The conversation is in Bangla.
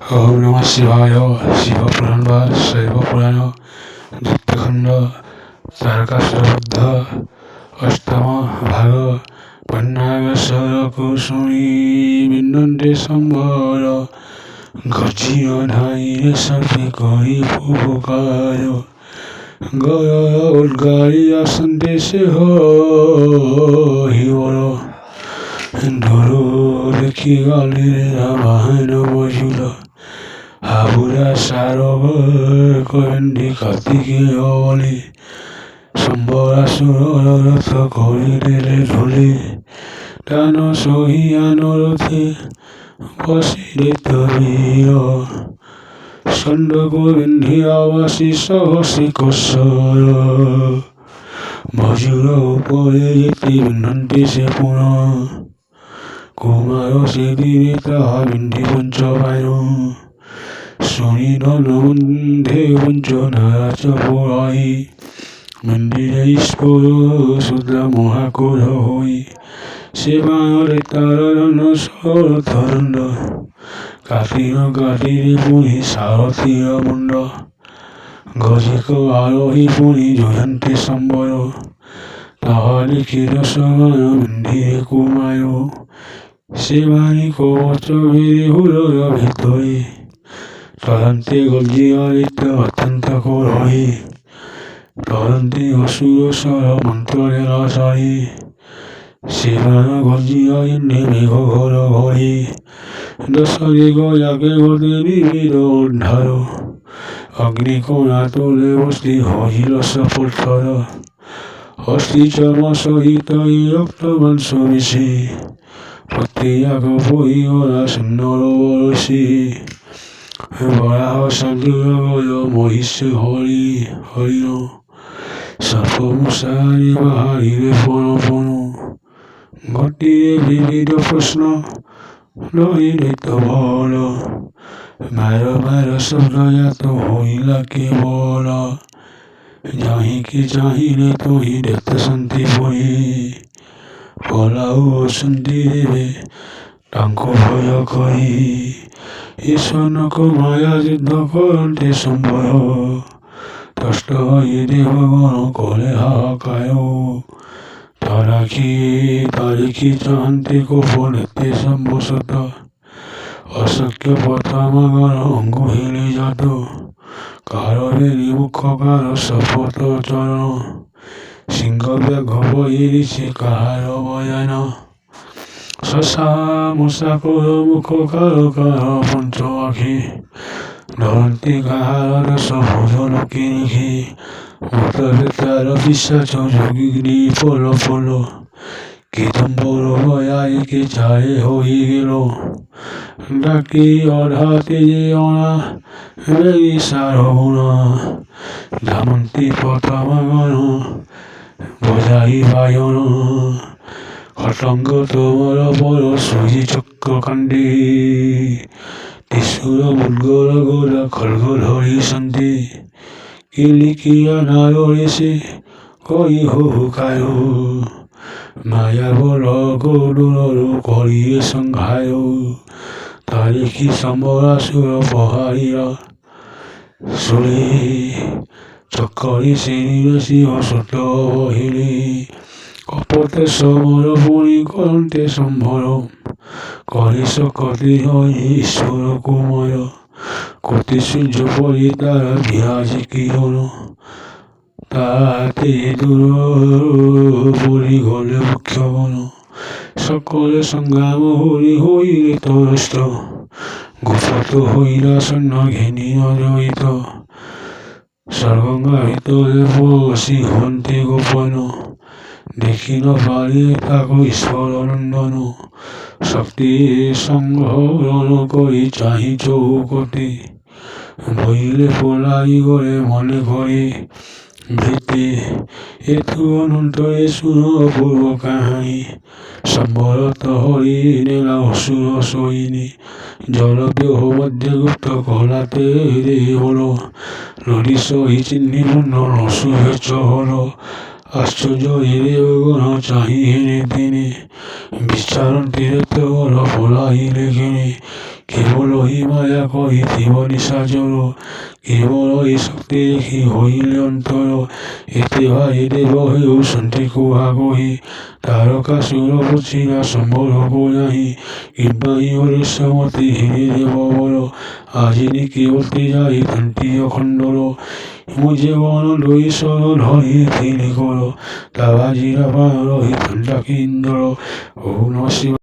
ओम नमः शिवाय। शिवपुराण व शैवपुराण द्वितीयखंड तारकासुरवध अष्टम भाग पन्नागसरकुसुमी बिन्दन्ते सम्वर गजियो ढाइरे सर्पे करी फुफुकार गया उद्गारिया सन्देशे हो हिवर धरो देखि गालिरे रामायण बजुल হাবুরা সারগর করেন্দি কার্তিকেয় বলে সম্বরাসুর রথ করিলে ঢলে টান সহিয়ান রথে বসিলে তবীর চন্ড গোবিন্দিয়াবাসী সহসী কশ্বর মজুর উপরে যেতে বিন্দন্তে সে পুন কুমার সেদিনে তাহা বিন্ধি পঞ্চবায়ু শুনিল নন্দে বঞ্চনারাচ পুরাই মন্দিরে স্ফুর শুদ্রা মহাকুর হই সেবায়রে তারণ সরথরণ্ড কাটিন কাটিরে পুনি সারথির মুন্ড গজিক আরোহী পুনি জয়ন্তে সম্বর তাহা লিখিল সমান মন্দিরে কুমায় সেবানি কবচ ভেদে হুলর ভেতরে তদন্তে গর্জিয়ালিত অত্যন্ত করহি তদন্তে অসুর সর মন্ত্রে রসারি সেবান গর্জিয়ায় নেমে ঘর ঘরে দশরে গয়াকে গতে নিবিড় উদ্ধার অগ্নিকোণা তোলে বস্তি হইল সপথর অস্থি চর্ম সহিত রক্ত মাংস মিশে প্রত্যেক বহিরা সুন্দর বরসি বরাহ সন্দির মহিষ হরি হরিণ সর্প মুসারি বাহারিরে ফণ ফণ ঘটিরে বিবিধ প্রশ্ন রহিলে তো বল মার মার শব্দজাত হইলা কেবল যাহিকে চাহিলে তহি দেখতে শান্তি পড়ি পলাও শান্তি দেবে তাঙ্ক ভয় করি ঈশ্বরক মায়া যুদ্ধ করন্তে সম্ভয় তষ্ট হয়ে দেবগণ করে হাহাকায় তারিখি চাহান্তে গোপনেতে সম্ভসত অশক্য পতামাগণ অঙ্গ হেলে যাত কারবে নিমুখ কার শপথ চরণ সিংহ ব্যাঘ বহিরিছে কাহার বয়ান শশা মশা কর মুখ কার কার পঞ্চ আখি ধরন্তি কাহার সভোজন কিনিখি মতরে তার বিশ্বাস যোগিগ্নি ফল ফল কীতম্বর বয়াইকে ছাড়ে হয়ে গেল ডাকি অধাতে যে অনা বেরি সারগুণা ধামন্তি পতামাগণ বজাই বায়ন খটঙ্গ তোমর বড় সুজি চক্র কাণ্ডে ত্রিশূল মুদ্গর গোড়া খড়গ ধরি সন্ধি কিলিকিয়া নারে সে কই হুকায় মায়া বল গরুর করিয়ে সংঘায় তারিখি সম্বরাসুর প্রহারিয়া সুরে চক্করি শ্রেণীর সিংহ সত্য বহিলি কপটে সমর পুনি করন্তে সম্ভর করে সকতি হয় ঈশ্বর কুমার কতি সূর্য পরি তারা বিরাজে কিরণ তাতে দূর পরি গলে মুখ্যগণ সকলে সংগ্রাম হরি হইলে তরষ্ট গুপ্ত হইলা সৈন্য ঘেনি অজয়িত সর্বঙ্গা ভিতরে বসি হন্তে গোপন দেখি ন পারে তাকো ঈশ্বর নন্দন শক্তি সংহরণ করি চাহি চৌকতে ভইলে পলাই গলে মনে করে ভীতে এথু অনন্তরে শুনো অপূর্ব কাহিনী সম্বরত হরি নেলা অসুর সৈনী জলব্যহ মধ্যে গুপ্ত কলাতে হল নদী সহি চিহ্নি পূর্ণ অসুরে চহল আশ্চর্য দেবগণ চাহি হেনে তেনে বিচারণ তীরে তো ফলাইলে ঘেনে কে কেবল হি মায়া କହିଥିବ ନିଶାଚର କେବଳ ହି ଶକ୍ତି ଦେଖି ହୋଇଲେ ଅନ୍ତର ଏତେ ଭାଇ ଦେବ ହେଉଛନ୍ତି କୁହାକହି ତାରକାସୁର ବୁଝିଲା ସମ୍ବଳକୁ ନାହିଁ କିମ୍ବା ହରିଷ ମତେ ହିରି ଦେବ ବର ଆଜି ନିକିବର୍ତ୍ତି ଯାଇଥାନ୍ତି ଅଖଣ୍ଡର ମୁଁ ଜୀବନ ଦୁଇଶର ଧରିଥିଲି କର ତା ବାଜିରା ପାଣ ରହିଥାନ୍ତା କିନ୍ଦର ଓଁ ନମଃ ଶିବାୟ।